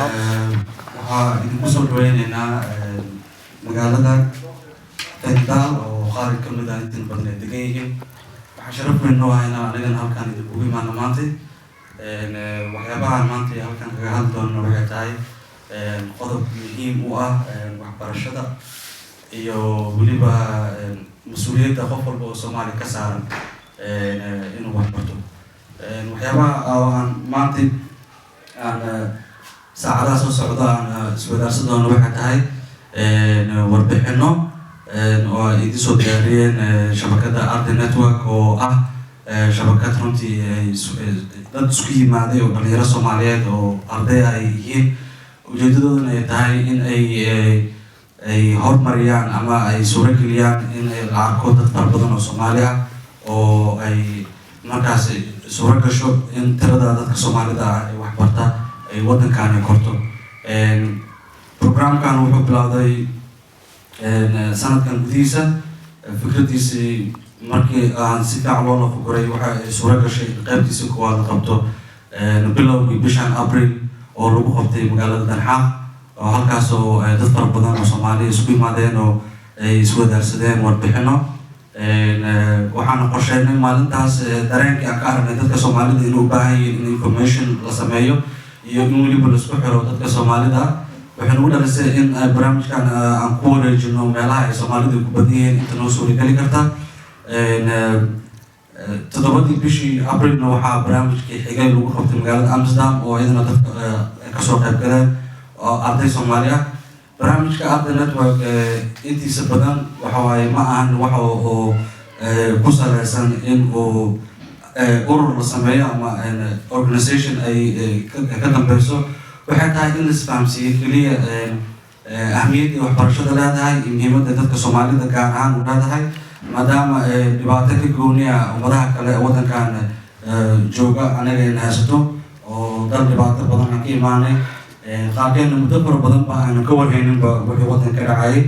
waxaa idinku soo dhaweyneynaa magaalada Tendal oo qaar ka mid ah inta badan ay degan yihiin. waxaa sharaf weyn noo ah inaan anigana halkan idinkugu imaano maanta. waxyaabaha maanta halkan kaga hadli doonno waxay tahay qodob muhiim u ah waxbarashada iyo weliba mas-uuliyadda qof walba oo Soomaali ka saaran inuu wax barto. waxyaabaha aan maanta aan saacadaha soo socda aan iswadaarsan doono waxay tahay warbixino oo ay idin soo diyaariyeen shabakadda Arday Network oo ah shabakad runtii dad isku yimaaday oo dhalinyaro Soomaaliyeed oo arday ay yihiin. ujeedadooduna ay tahay in ay horumariyaan ama ay suurageliyaan in ay la arko dad fara badan oo Soomaali ah oo ay markaas suura gasho in tirada dadka Soomaalida ah ay wax barta ay waddankan ay korto. programkan wuxuu bilowday sanadkan gudihiisa. fikradiisii markii aan si fiican loo nafuguray waxa ay suura gashay qaybtiisa koowaad la qabto bilowgii bishan April oo lagu qabtay magaalada Danxaaq oo halkaas oo dad fara badan oo Soomaali isku yimaadeen oo ay iswadaarsadeen warbixino. waxaan qorsheynay maalintaas dareenkii aan ka aragnay dadka Soomaalida inuu u baahan yihiin in information la sameeyo iyo in weliba la isku xiro dadka Soomaalida. waxay nagu dhalisay in barnaamijkan aan ku wareejino meelaha ay Soomaalidu ku badan yihiin inta noo suuragali karta. 7 bishii Aprilna waxaa barnaamijkii xigay lagu qabtay magaalada Amsterdam oo iyadana dadka kasoo qayb galeen oo arday Soomaali ah. barnaamijka Arday Network intiisa badan waxa waaye ma ahan waxa oo ku saleysan in uu urur la sameeyo ama organization ay ka dambeyso. waxay tahay in la isfahamsiiyo keliya ahmiyadda waxbarashada leedahay iyo muhiimadda dadka Soomaalida gaar ahaan u leedahay maadaama dhibaato ka gooni ah ummadaha kale ee waddankan jooga anaga in haysato oo dal dhibaato badan aan ka imaanay. qaarkeena muddo fara badan ba aan ka warhayninba wixii waddanka dhacayay.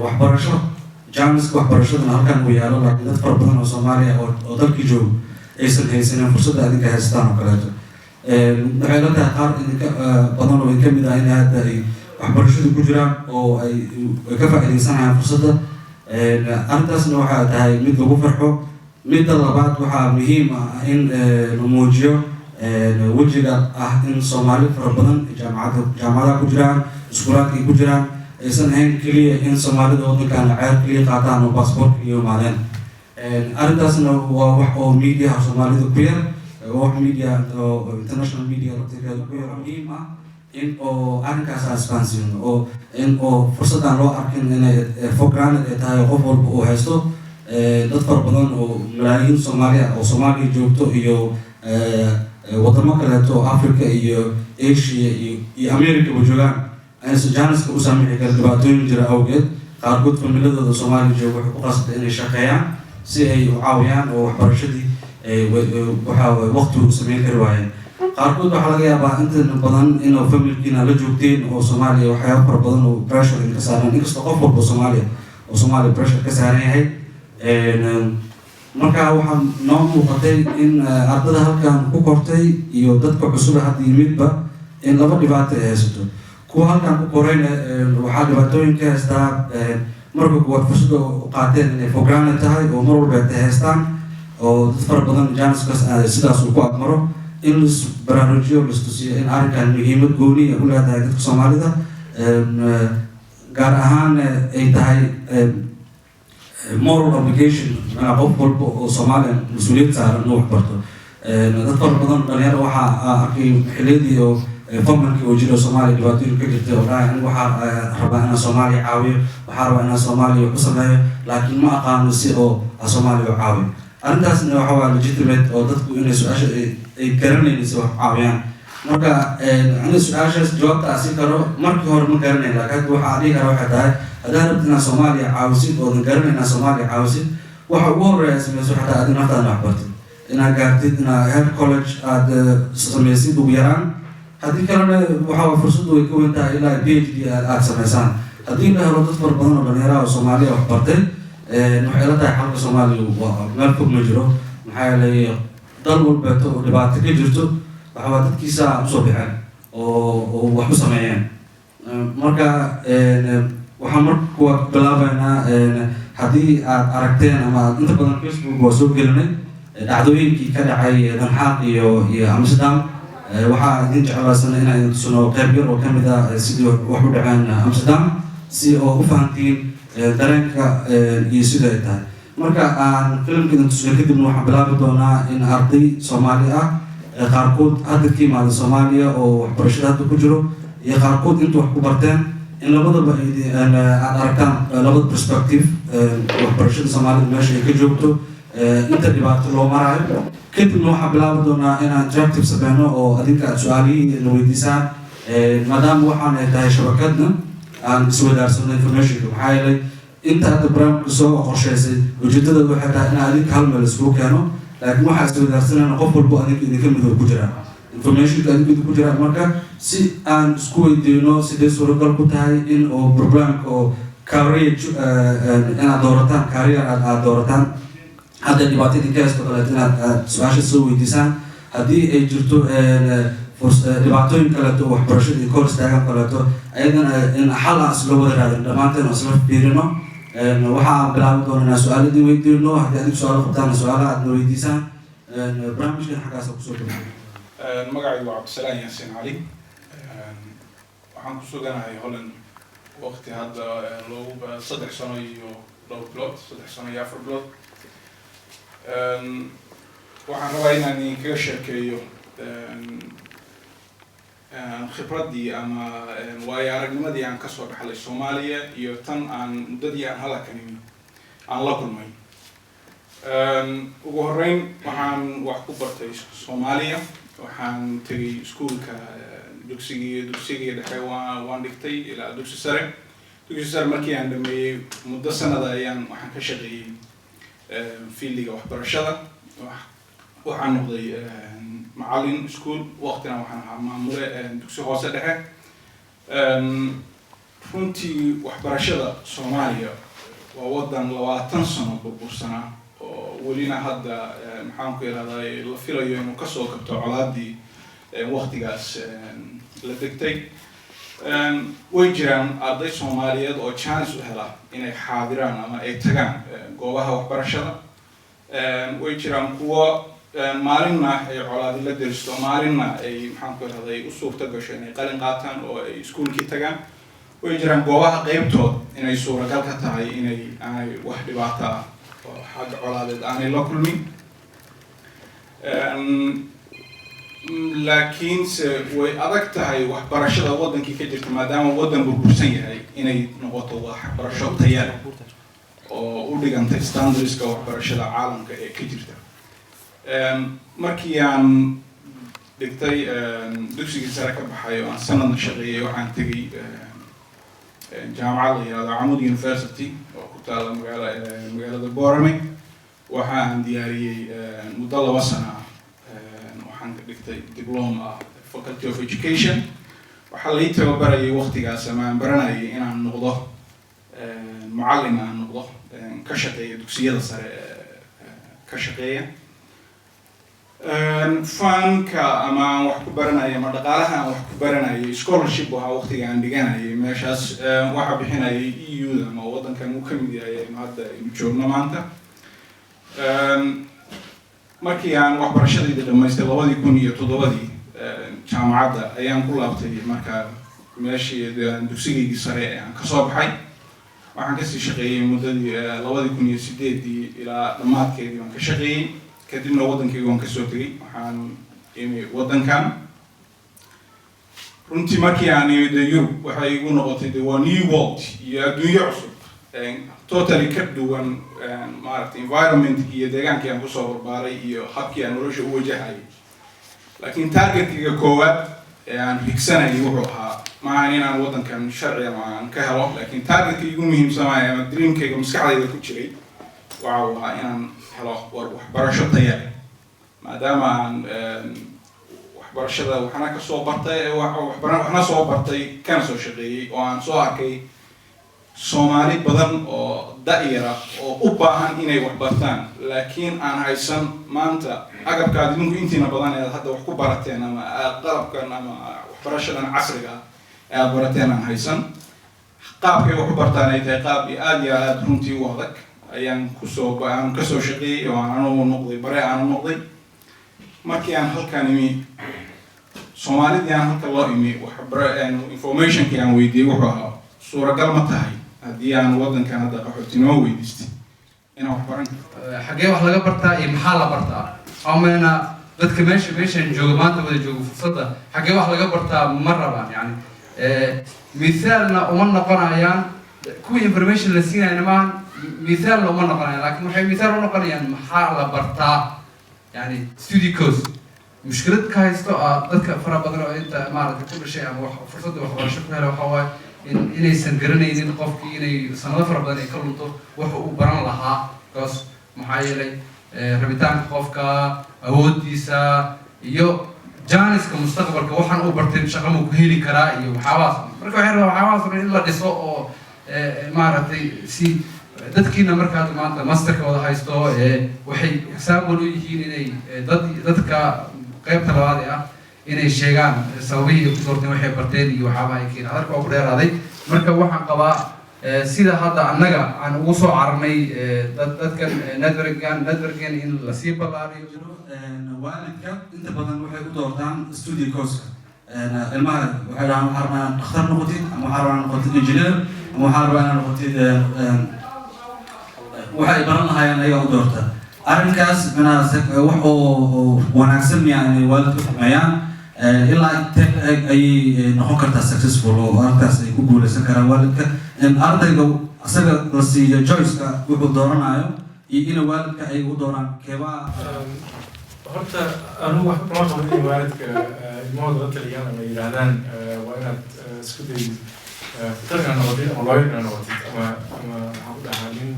waxbarasho jaamiska waxbarashadana halkan uu yaalo laakiin dad fara badan oo Soomaaliya oo dalkii jooga aysan haysanin fursadda adinka haystaan oo kaleeto. waxay la tahay qaar idinka badan oo ka mid ah in hadda ay waxbarashadu ku jiraan oo ay ka faa'iidaysanayaan fursadda. arrintaasna waxay tahay mid lagu farxo. midda labaad waxaa muhiim ah in la muujiyo wejiga ah in Soomaali fara badan jaamacadaha ku jiraan, iskuulaadka ay ku jiraan, aysan ahayn keliya in Soomaalida waddankan ceer keliya qaataan oo baasaboorka iyo imaadeen. arrintaasna waa wax oo media Soomaalida ku yar wax media oo international media laftirkeeda ku yar muhiim ah in oo arrinkaas asfahansiino oo in oo fursaddan loo arkin inay for granted ay tahay qof walba uu haysto. dad fara badan oo malaayiin Soomaali ah oo Soomaaliya joogto iyo wadamo kaleeto oo Africa iyo Asia iyo America ba joogaan aysan jaaniska u saamixi karin dhibaatooyin jira awgeed. qaarkood familiyadooda Soomaaliya jooga waxay ku qasbay inay shaqeeyaan si ay u caawiyaan oo waxbarashadii waqti u sameyn kari waayeen. qaarkood waxaa laga yaabaa inta badan inuu familkiina la joogteen oo Soomaaliya waxyaabo fara badan oo pressure ka saaran inkastoo qof walba Soomaaliya pressure ka saaran yahay. marka waxaa noo muuqatay in ardada halkan ku kortay iyo dadka cusub hadda yimidba in laba dhibaato ay haysato. kuwa halkan ku korayna waxaa dhibaatooyin ka haystaa marka kuwaad fursadda u qaateen inay for granted tahay oo mar walba ay haystaan oo dad fara badan jaaniskaas sidaas uu ku admaro. in la baraarujiyo la istusiyo in arrinkan muhiimad gooni u leedahay dadka Soomaalida gaar ahaan ay tahay moral obligation qof walba oo Soomaaliya mas-uuliyad saaran inuu wax barto. dad fara badan dhalinyaro waxaa arkay xilliyadii oo فمن كوجيل الصومالي دبادير كجت وراي أنا وحار ربنا صومالي عاوي وحار ربنا صومالي وقصمه لكن ما أقام السيء الصومالي وعاوي أنا تحس إنه حوالي legitimate أو تذكر إنه سؤال يكررني لسه عاويان مركا أنا سؤال جواب تأسيس كرو مركي هو من كررني لكن وحالي كرو حتى هذا ربنا صومالي عاوسي أو نكررني صومالي عاوسي وحوار رئيس مسؤول حتى أدنى نقطة نحبتي إن قاعدين هير كولج هذا سميسي دوبيران هذه كلامنا وحاول فرصته يكون تا إلى PhD أكثر مثلا هذه له ردود فربنا بنيرة وصوماليا وحبرتين نحيلتها حرب صومالي ومالكم مجرو نحيل ضربوا البتو اللي بعد تجرتو وحاولت كيسة مصبحا وحسميين مركا وحمر كوك بلابنا هذه أركتين أما أنت بدنا فيسبوك وسوق جلني دعوين كي كذا عي نحاق يا أمستردام waxaa idin jeclaasana inaan tuso qayb yar oo kamid ah sidii wax u dhaceen Amsterdam si oo u fahantiin dareenka iyo sida ay tahay marka aan filimkan tuso kadib waxaan bilaabi doonaa in arday Soomaali ah qaarkood hadda ka yimaada Soomaaliya oo waxbarashada hadda ku jiro iyo qaarkood inta wax ku barteen in labadaba aad aragtaan labada perspective waxbarashada Soomaalida meesha ay ka joogto inta dhibaato loo marayo كنت نوحى بلابدونا إن interactive سبنا أو أديك سؤالي نويديسان مدام وحنا ده شبكتنا عن سوى درسنا information وحايلي أنت هذا برام كسوة قرشة وجدت ده حتى أنا أديك هالم الأسبوع كانوا لكن وحنا سوى درسنا نقفل بو أديك إذا كم يدور كجرا information أديك يدور كجرا مركا سي عن سكول دينو سي ده سورة قلب تاعي إن أو program أو career أنا دورتان career دورتان هذا اللي بعطيني كاس بقولتنا سؤال شو ويديسان هذه جرتو فرص اللي بعطوني كلاتو وحبرشة الكورس تاعهم كلاتو أيضا إن حلا أسلوب هذا دمانتنا أسلوب بيرنا وحا بلابدون أنا سؤال دي ويدينو هذا سؤال قبضان سؤال عن ويديسان برامج حاجة سوكسوكو مقعد عبد السلام ياسين علي وحن كسوغنا هاي هولن وقت هذا لو صدق سنة لو بلوت صدق سنة يافر بلوت waxaan rabaa inaan kaga sheekeeyo khibradii ama waayo aragnimadii aan ka soo dhaxlay Soomaaliya iyo tan aan muddadii aan halkan aan la kulmay ugu horeyn waxaan wax ku bartay Soomaaliya waxaan tagay iskuulka dugsiga dhexe waan dhigtay ilaa dugsi sare markii aan dhameeyay muddo sanada ayaan waxaan ka shaqeeyay fiildiga waxbarashada waxaan noqday macallin iskuul waqtina waxaan ahaa maamule dugsi hoose dhexe runtii waxbarashada Soomaaliya waa wadan 20 sano burbursanaa oo welina hadda maxaan ku yiraahdaa la filayo inuu ka soo kabto colaadii waqtigaas la degtay way jiraan arday Soomaaliyeed oo chance u hela inay xaadiraan ama ay tagaan goobaha waxbarashada way jiraan kuwa maalinna ay colaadi la deristo maalinna ay maxaan ku yiraahdaa u suurta gasho inay qalin qaataan oo ay iskuulkii tagaan way jiraan goobaha qaybtood inay suuragal ka tahay inay aanay wax dhibaato ah oo xagga colaadeed aanay la kulmin laakiin way adag tahay waxbarashada wadankii ka jirta maadaama wadan burbursan yahay inay noqoto waxbarasho tayo leh oo u dhigantay standardska waxbarashada caalamka ee ka jirta markii aan dhigtay dugsiga sare ka baxay oo aan sanadna shaqeeyay waxaan tagay jaamacad la yiraahdo Camud University oo ku taala magaalada Boorame waxaan diyaariyay muddo 2 sano waxaan ka dhigtay diploma Faculty of Education waxaa la ii tababarayay waqtigaas ama aan baranayay inaan noqdo macallin aan noqdo ka shaqeeya dugsiyada sare ka shaqeeya fanka ama wax ku baranaya ama dhaqaalaha aan wax ku baranayay scholarship waxa waqtiga aan dhiganayay meeshaas waxa bixinayay EU ama wadankan uu ka mid yahay hadda inuu joogno maanta markii aan waxbarashadayda dhamaystay 2007 jaamacadda ayaan ku laabtay marka meeshii dugsigaygii sare aan ka soo baxay waxaan ka sii shaqeeyay muddadii 2008 ilaa dhamaadkeedii aan ka shaqeeyay kadibna wadankayga waan ka soo tagay waxaan imi wadankan runtii markii aan imid Yurub waxay igu noqotay waa new world iyo adduunyo cusub totally ka duwan maaragtay environment iyo deegaankii aan kusoo barbaaray iyo habkii aan nolosha u wajahayay laakiin targetkiga koowaad ee aan higsanayay wuxuu ahaa maahan inaan waddankan sharci aan ka helo laakiin targetkii ugu muhiimsanaa ama dreamkayga maskaxdayda ku jiray waxa uu ahaa inaan helo waxbarasho tayo leh maadaama aan waxbarashada waxna ka soo bartay waxna soo bartay kana soo shaqeeyay oo aan soo arkay Soomaali badan oo da'yara oo u baahan inay wax bartaan laakiin aan haysan maanta agabka adduunku intiina badan ee hadda wax ku barateen ama qalabkan ama waxbarashadan casriga ah ee barateen aan haysan qaabkay wax u bartaan ay tahay qaab aad iyo aad runtii u adag ayaan ka soo shaqeeyay oo aan anigu noqday bare aan noqday markii aan halkan imi Soomaalidii aan halka loo imi informationkii aan weydiiyay wuxuu ahaa suuragal ma tahay haddii aan waddankan hadda qaxootinimo weydiistay inaan wax baran xagee wax laga bartaa iyo maxaa la bartaa amana dadka meeshan jooga maanta wada jooga fursadda xagee wax laga bartaa ma rabaan yani مثالنا وما نقنعيان كوي information لسينا يعني مثال وما نقنعيان لكن وحي مثال ونقنعيان محال برتا يعني study course مشكلة كايستو ذاتك فرا بدنا أنت ما عرفت كل شيء أما فرصة وخبر شكلها لو حواي إني سنجرني إني قفك إني سنة فرا بدنا يكلمتو وحو بران لها كاس محايلة ربيتان قفك أوديسا يو جانس كمستقبل كوحن أو برتين شغله كهيلي كرائي وحواس مركو حيرا حواس إلا دسو ما عرفت سي dadkiina markaad maanta masterka wada haysto waxay xisaab wada yihiin inay dadka qaybta labaad ah inay sheegaan sababihii ku doorteen waxay barteen iyo waxaabaha ay keenay halka ugu dheeraaday marka waxaan qabaa sida hadda annaga aan ugu soo carnay dadkan networkan in la sii ballaariyo waalidka inta badan waxay u doortaan studio course ilmaha waxay dhahaan waxaa rabaa dhakhtar noqotid ama waxaa rabaa noqotid engineer ama waxaa rabaa noqotid waxay baran lahaayeen ayaga u doorta arrinkaas wax oo wanaagsan miyaa inay waalidku sameeyaan ilaa intee ayay noqon kartaa successful oo arrintaas ay ku guuleysan karaan waalidka ardayga asaga la siiyo choice-ka wuxuu dooranayo iyo ina waalidka ay u dooraan keebaa horta anigu wax kama qabo in waalidka ilmahooda la taliyaan ama yidhaahdaan waa inaad isku dayid fitarka noqotid ama looyarka noqotid ama waxaan ku dhahaa nin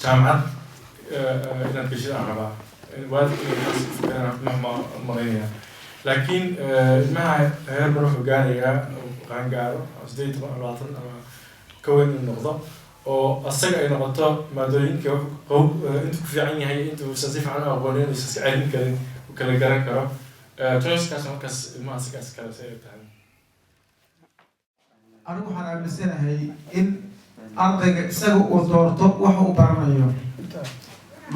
jaamacad inaad geshid aan rabaa waalidka ma malaynaya laakiin ilmaha heer bar wuxuu gaarayaa qaangaaro 18 ama 20 ama ka weyn inuu noqdo oo asaga ay noqoto maadooyinka intuu ku fiican yahay intuu si fiican u aqoonin inuu iska celin karin uu kala garan karo choice-kaas markaas ilmaha asigaas kale say tahay anigu waxaan aaminsanahay in ardayga isaga uu doorto waxa uu baranayo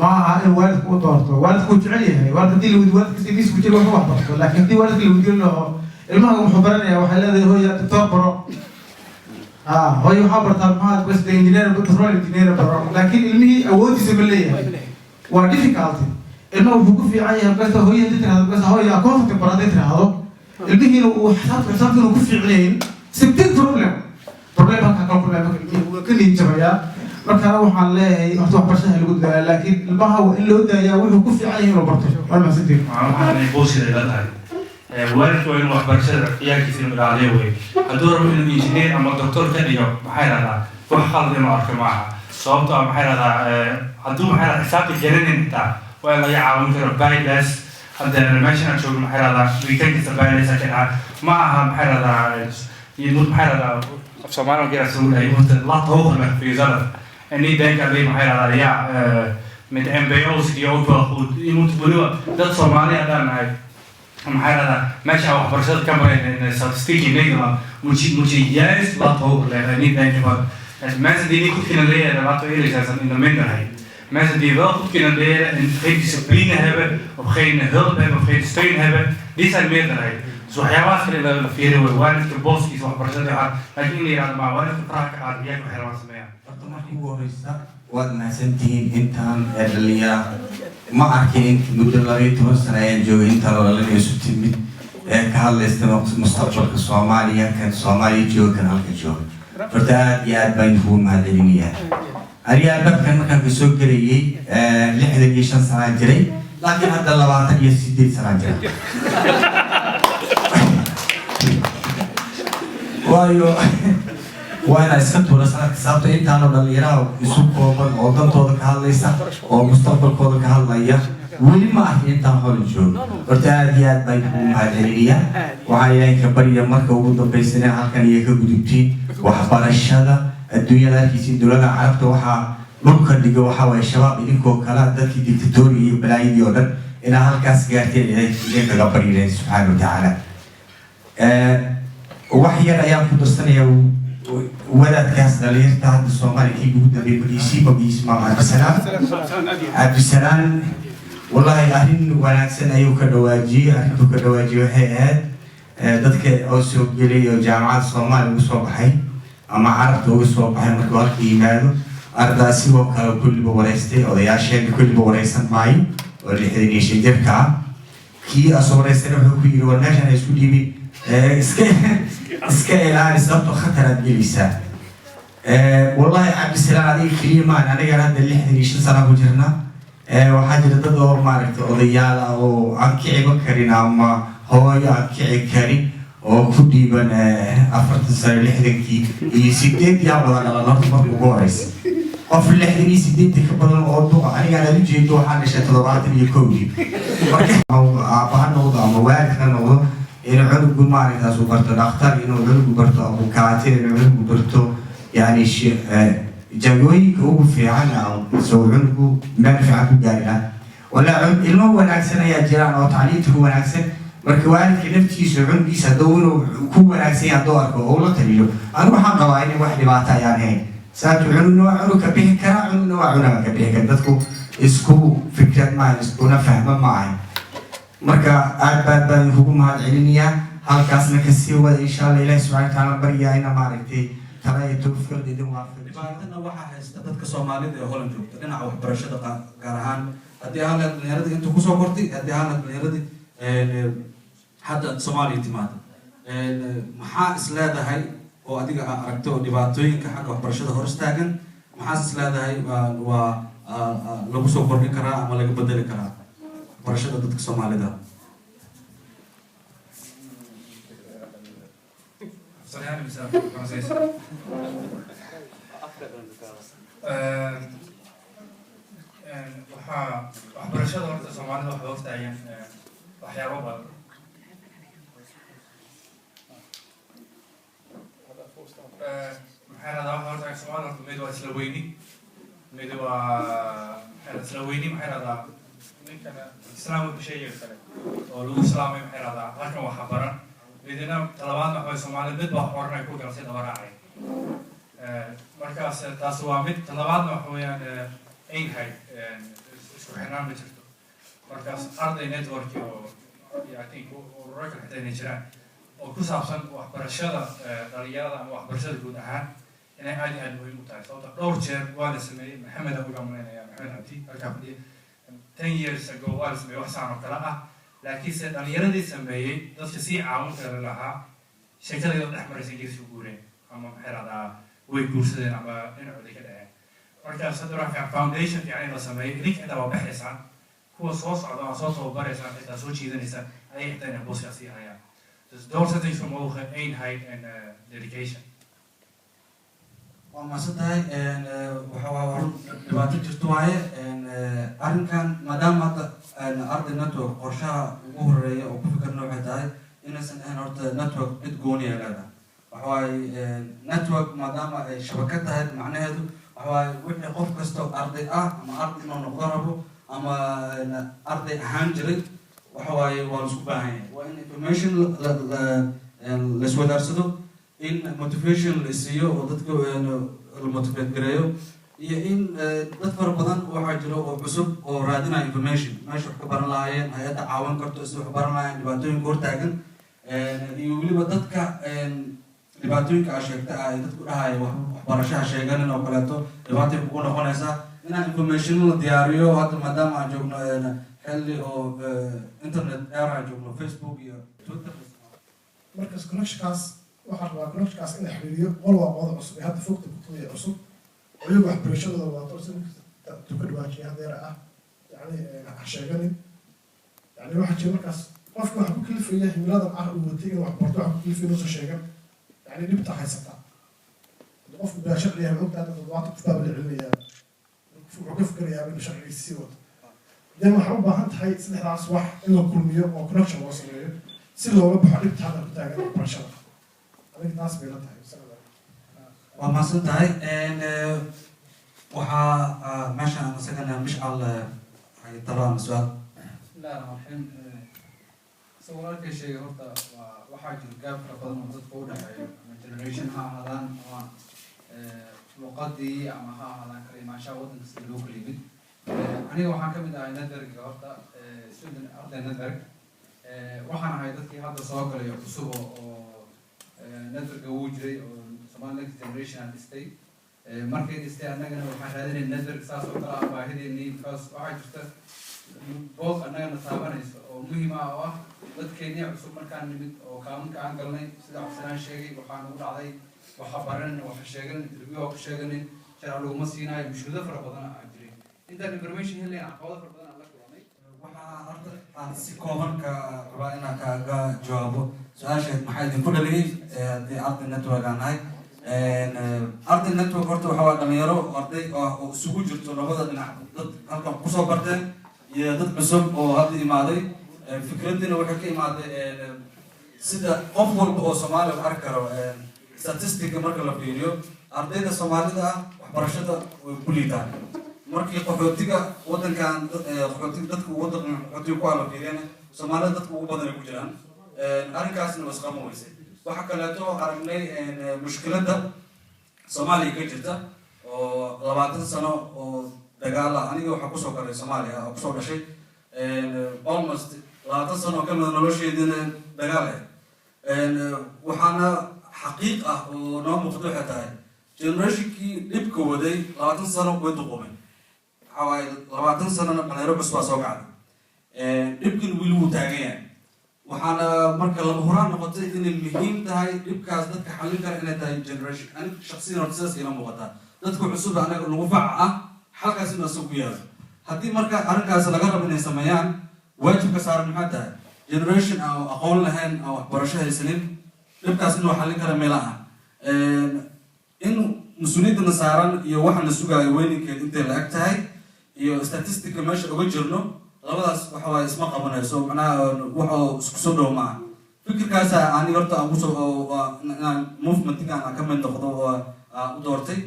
ma aha in waalidku uu doorto waalidku uu jecel yahay waalidka sidiis ku jiro wax barto laakiin haddii waalidka la weydiin laho ilmaha wuxuu baranayaa waxay leedahay hooya doctor baro hooyo waxaa bartaa maxaad bas engineer petrol engineer baro laakiin ilmihii awoodiisa ma leeyahay waa difficulty ilmaha wuxuu ku fiican yahay basta hooyo haddii tirahdo basta hooyo accountant bar haddii tirahdo ilmihiina uu xisaabta inuu ku fiicnayn sibtin problem halka kala kulmay marka ka liijabaya marka waxaan leeyahay horta waxbarashada lagu daayaa laakiin ilmaha waa in loo daayaa wuxuu ku fiican yahay inuu barto waa mahadsantiin waxaan ay boosida ila tahay waalidku waa inuu waxbarashada ciyaarkiisa inuu ilaaliyo wey hadduu rabo inuu injineer ama doctor ka dhigo maxay dhahdaa wax khalad inuu arko maaha sababtoo maxay dhahdaa hadduu maxay dhahdaa xisaabta garanin xitaa waa in laga caawin karo bylas hadda meeshan aan joogno maxay dhahdaa weekendkiisa bylas ka dhaca ma aha maxay dhahdaa iyo maxay dhahdaa Somaliland كده سؤال يمكن لا تهوه في زلط إني دايك عليه محير على يا من MBOs دي أو تأخذ يمكن تقولوا ده Somali هذا معي محير هذا ماشي أو حرشات كاميرا إن statistics نيجا مشي ياس لا تهوه لأني دايك ما زديني كنت كنا ليه أنا ما تقولي جالس إن المنة هاي ما زدي بقى كنت كنا ليه إن خير discipline هبة وبخير help هبة وبخير strain هبة دي سالمية هاي سو حيوانات اللي فيه والوالد البوس يسوح برشلونة عاد لكن اللي على مع والد القراءة عربية وحيوانات سمية. waad mahadsantihiin intaan dhalinyara ma arkin muddo 12 sano ayaan joogay intaan walaalahay isu timid hadlaysta mustaqbalka Soomaaliya kan Soomaaliya joogan halka jooga horta aad iyo aad baan ugu mahadcelinayaa aniga dadkan markaan ka soo galayay 65 sano jiray laakiin hadda 28 sano jira waayo وانا اسكت ولا سنه حسابته انت انا dhalinyarada isu kooban oo dantooda ka hadlaysa oo mustaqbalkooda ka hadlaya weli ma ah inta hor joogo horta aad iyo aad baan ku mahadcelinayaa waxaan ilaahay ka baryaa marka ugu dambeysana halkan iyo ka gudubtiin waxbarashada adduunyada halkiisa dowladda carabta waxaa dhulka dhiga waxa way shabaab idinkoo kala dadkii dictatoriga iyo balaayadii oo dhan inaa halkaas gaarteen ilaahay kaga baryeen subxaanahu wa tacaala wax yar ayaan ku darsanayaa ولادكاس دليل تاع الصومالي كي بودا بيبليسي بيسمع عبد السلام والله أهين وناكسن أيوك الرواجي أهين الرواجي وحيات ضدك أوسو جلي وجامعات الصومال وصوبحي أما عرفت وصوبحي مكوار كيمانو أرداسي وكالو كل بوريستي أو ياشين كل بوريستان معي واللي حديني شجركا كي أصوريستي نحو كيرو وناشان يسولي بي اسكا الان سبب خطر الجلسة والله عبد السلام عليك كريمان انا قاعد هذا اللي احنا ليش سنه وجرنا وحاجه تدور ماركت اوديال او انكي بكرنا اما هو انكي كري او كديبن افرت سنه اللي حدكي يسيدت يا ولا لا بقوريس قف اللي حدني يسيدت كبدل او انا قاعد اجي دو حاجه شتلبات يكوي او ابان نوضه مواد نوضه إنه عنده مارك أسوق برتو دكتور إنه عنده برتو أبو كاتر إنه عنده برتو يعني شيء جوي هو في عنا أو سو عنده منفعة جارية ولا إنه هو ناكسنا يا جيران أو تعليته هو ناكسن مركوان كنفتي سو عنده يسدونه هو ناكسن يدور كأولا تريلو أنا بحق قوانين واحد باتا يعني ساتو عنده عنده كبيه كرا عنده عنده كبيه كدتكو إسكو فكرة ما إسكو نفهم معي marka aad baan ugu mahadcelinayaa halkaasna ka sii wada insha Allah Ilaahay subhanahu wa ta'ala bariyaa ina maaragtay kala ay tawfiiqdeedin waafaqay dhibaatana waxa haysta dadka Soomaalida ee Holland joogta dhinaca waxbarashada gaar ahaan hadii aan dhalinyarada inta ku soo kortay hadii aan dhalinyarada hadda Soomaaliya timaado maxaa isleedahay oo adiga aragto dhibaatooyinka xagga waxbarashada hor istaagan maxaa isleedahay waa lagu soo kordhin karaa ama laga bedeli karaa barashada dadka Soomaalida صحيح مثال فرنسيس waxbarashada horta Soomaalida waxa loo taayeen waxyaabo badan maxay radaa horta Soomaalida mid waa isla weyni mid waa isla weyni maxay radaa ninkana islaamku bishay kale oo lagu islaamay maxay radaa halkan waxa baran midna talabaadna waxa Soomaalida mid baa xoran ay ku galsay dabaraacay markaas taas waa mid talabaadna waxa weeyaan ay hay isku xirnaan ma jirto markaas arday network oo I think oo raka xidhan jiraan oo ku saabsan waxbarashada dhalinyarada ama waxbarashada guud ahaan inay aad muhiim u tahay sababtoo dhowr jeer waa la sameeyay maxamed abu gamanaya maxamed abdi halka fadhiya 10 years ago waa la sameeyay wax saan oo kala ah laakiin se dhalinyaradii sameeyay dadka si caawin kara lahaa sheekadooda dhex maraysan geesi u guureen ama maxay radaa way guursadeen ama dhinacooda ka dhaceen markaas hadda waxaa foundation fiican la sameeyay idinka inta waa baxaysaan kuwa soo socda ama soo tababaraysaan xitaa soo jiidanaysaan ayay xitaa inay booskaas sii hayaan dus door settings vermogen eenheid en dedication waa maasadahay waxa waa dhibaato jirto waaye arrinkan maadaama hadda arday network qorshaha ugu horeeya oo ku fikirna waxay tahay inaysan ahayn horta network cid gooni ay leedahay waxa waaye network maadaama ay shabakad tahay macnaheedu waxa waaye wixii qof kasta arday ah ama arday inuu noqdo rabo ama arday ahaan jiray waxa waaye waa la isku baahan yahay waa in information la iswadaarsado in motivation la siiyo oo dadka la motivate gareeyo iyo in dad fara badan waxaa jiro oo cusub oo raadinaya information meesha wax ka baran lahaayeen hay-adda caawin karto sida wax baran lahaayeen dhibaatooyinka hortaagan iyo weliba dadka dhibaatooyinka aa sheegta ah ay dadku dhahaya waxbarashaha sheeganin oo kaleeto dhibaatay kugu noqonaysaa inaan information la diyaariyo hadda maadaama aan joogno xilli oo internet era joogno Facebook iyo Twitter markaas connectionkaas waxaa rabaa connectionkaas in la xiriiriyo qol waa qooda cusub ee hadda fogta kutubaya cusub oo iyagu waxbarashadooda waato si tuka dhawaajiya hadeera ah yani sheeganin yani waxaa jira markaas qofka waxa ku kalifaya himiladan ah uu watay in waxbarto waxa ku kalifaya inuusan sheegan yani dhibta haysataa qofku baa sharciya ogtaada toddobaatan qof baa la celinayaa wuxuu ka fikirayaa inuu sharcigiisa sii wato dan waxay u baahan tahay saddexdaas wax in la kulmiyo oo connection loo sameeyo si looga baxo dhibta hadda ku taagan waxbarashada aniga taas bay la tahay waa mahadsan tahay waxaa meeshaan isagana mishcal ay tabaan su-aal bismillahi raxmaan raxiim isagoo walaalkay sheegay horta waxaa jira gaab fara badan oo dadka u dhexeeyo ama generation ha ahaadaan ama luqadii ama ha ahaadaan kala imaanshaha waddanka sida loo kala yimid aniga waxaan ka mid ahay network horta student arday network waxaan ahay dadkii hadda soo galay cusub oo networka wuu jiray oo Somali next generation aan dhistay markay dhistay annagana waxaan raadinay network saas oo kale ah baahideennii because waxaa jirta boog annagana taabanayso oo muhiim ah oo ah dadkeennii cusub markaan nimid oo kaaminka aan galnay sida cabdisalaan sheegay waxaa nagu dhacday waxa baran waxa sheegan interview oo ku sheeganin sharci laguma siinaayo mushkilado fara badan aa jiray intaan information helay caqabado fara badan aan la kulmay waxaa horta aan si kooban ka rabaa inaan kaaga jawaabo su-aasheed maxaa idinku dhaliyay haddii arday network aan nahay arday network horta waxaa waa dhalinyaro arday oo isugu jirto labada dhinac dad halkan kusoo barteen iyo dad cusub oo hadda imaaday fikraddiina waxay ka imaaday sida qof walba oo Soomaali u arki karo statistica marka la fiiriyo ardayda Soomaalida ah waxbarashada way ku liitaan markii qaxootiga waddankan qaxootiga dadka waddanka qaxootiga ku ala fiiriyana Soomaalida dadka ugu badan ay ku jiraan arrinkaasna waa isqaban weysay waxa kaleeto aragnay mushkiladda Soomaaliya ka jirta oo 20 sano oo dagaal ah aniga waxa kusoo galay Soomaaliya oo kusoo dhashay almost 20 sano ka mid nolosheedina dagaal ah waxaana xaqiiq ah oo noo muuqdo waxay tahay generationkii dhibka waday 20 sano way duqoomeen waxa waaye 20 sanona dhalinyaro cusub baa soo kacday dhibkan weli wuu taagan yahay waxaana marka lama horaan noqotay inay muhiim tahay dhibkaas dadka xallin kara inay tahay generation aniga shakhsiyan horta sidaas ila muuqataa dadka cusub anaga nagu faca ah halkaas inuu asagu ku yaalo haddii marka arrinkaas laga rabo inay sameeyaan waajibka saaran maxaa tahay generation aan aqoon lahayn aan waxbarasho haysanin dhibkaas inuu xallin kara meelaha in mas-uuliyadana saaran iyo waxa la sugaayo weyninkeed intay la eg tahay iyo statistica meesha uga jirno labadaas waxa waaye isma qabanayso macnaha waxa isku soo dhow maaha fikirkaas aan horta aan kusoo inaan movementigan aan ka mid noqdo oo u doortay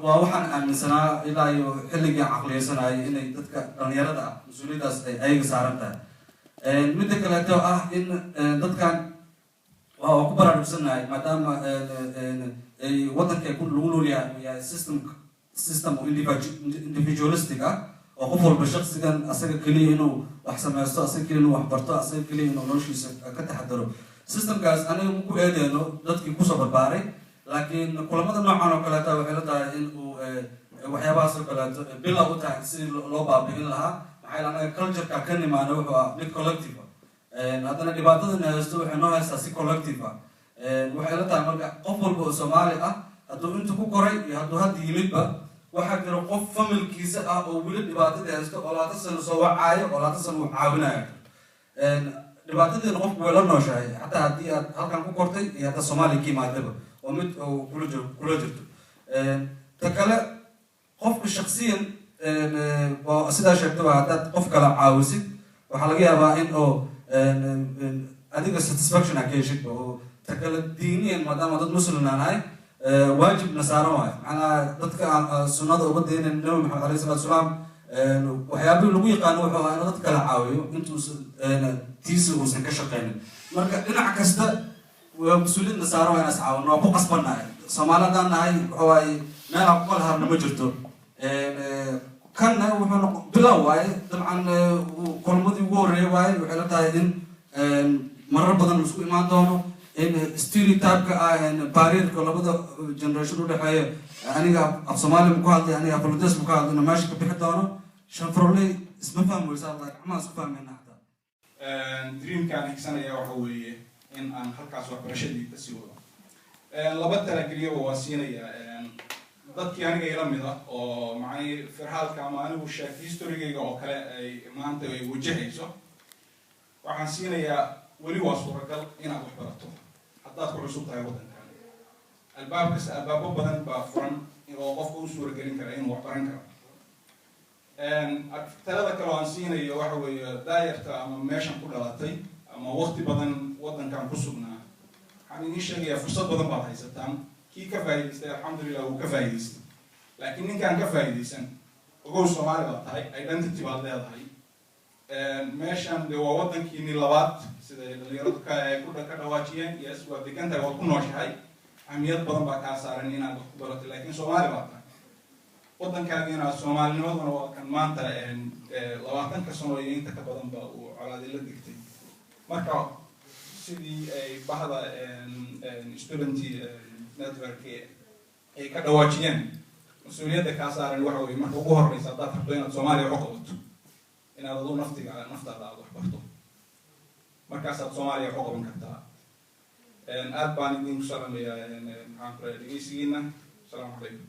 waa waxaan aaminsanaa ilaa iyo xilligii caqliyeysanayay inay dadka dhalinyarada ah mas-uuliyadaas ay ayaga saaran tahay midda kaleeto ah in dadkan waa ku baraarugsannahay maadaama ay waddanka lagu nool yahay system oo individualistic ah oo qof walba shaksigan asaga keliya inuu wax sameysto asaga keliya inuu wax barto asaga keliya inuu noloshiisa ka taxadaro systemkaas aniga ku eedeyno dadkii kusoo barbaaray laakiin kulamada noocan oo kaleeta waxay la tahay in uu waxyaabahaas oo kaleeto bilow u tahay si loo baabi'in lahaa maxaa yeele anaga cultureka ka nimaano wuxuu ah mid collective haddana dhibaatadana haysto waxay noo haystaa si collective ah waxay la tahay marka qof walba oo Soomaali ah hadduu inta ku koray iyo hadduu hadda yimidba waxaa jira qof familkiisa ah oo weli dhibaatadii haysto oo 20 sano soo wacaayo oo 20 sano uu caawinayo dhibaatadeena qofku way la nooshahay xataa haddii aad halkan ku kortay iyo hadda Soomaaliya ka yimaadaba oo mid oo kula jirto ta kale qofka shakhsiyan waa sidaa sheegtaba haddaad qof kala caawisid waxaa laga yaabaa in oo adiga satisfaction a ka heshid oo ta kale diiniyan maadaama dad muslim aan nahay waajibna saaran waayo macnaha dadka aan sunnada uga daynayn nabi maxamed alayhi salaatu wasalaam waxyaabihii lagu yaqaano wuxuu ahaa in dad kala caawiyo intuusan tiisa uusan ka shaqaynin marka dhinac kasta mas-uuliyadna saaran waa in ascaawin waa ku qasbannahay Soomaali haddaan nahay waxa waaye meel aan ku kala harna ma jirto kanna wuxuu bilow waaye dabcan kulmadii ugu horreeyay waaye waxay la tahay in marar badan isku imaan doono in stereotype-ka ah barrier-ka labada generation u dhexeeya aniga af Soomaali ku hadlay aniga af Ludes ku hadlay meesha ka bixi doono shanfroley isma fahmaysaa gacmaha isku fahmayna dreamkaan higsanaya waxa weeye in aan halkaas waxbarashadii kasii wado. Laba talageliyo waa siinayaa dadkii aniga ila mid ah oo macnii firhaalka ama anigu sheeg historygayga oo kale ay maanta ay wajahayso. waxaan siinayaa weli waa suuragal inaad wax barato haddaad ku cusub tahay waddankan. albaabo badan baa furan oo qofka u suuragelin kara inuu wax baran karo. talada kale oo aan siinayo waxa weeye daayarta ama meeshan ku dhalatay ama waqti badan waddankan ku sugnaa. waxaan idiin sheegayaa fursad badan baad haysataan. kii ka faa'iidaystay alxamdulillah wuu ka faa'iidaystay. laakiin ninkaan ka faa'iidaysan ogow Soomaali baad tahay, identity baad leedahay. meeshan de waa waddankiini labaad sida dhalinyaradu ka dhawaajiyeen. yes waa degan tahay, waad ku nooshahay. ahmiyad badan baa kaa saaran inaad wax ku barato, laakiin Soomaali baad tahay. waddankaagiina Soomaalinimaduna waa kan maanta 20 sano iyo inta ka badan baa uu colaadii la degtay. marka sidii ay bahda student network ay ka dhawaajiyeen, mas-uuliyadda kaa saaran waxa weeye marka ugu horreysa haddaad rabto inaad Soomaaliya wax qabato inaad aduu naftaada aad wax barto, markaasaad Soomaaliya wax qaban kartaa. aad baan idinku salaamayaa maxaan ku leeyahay dhegeysigiina. asalaamu calaykum.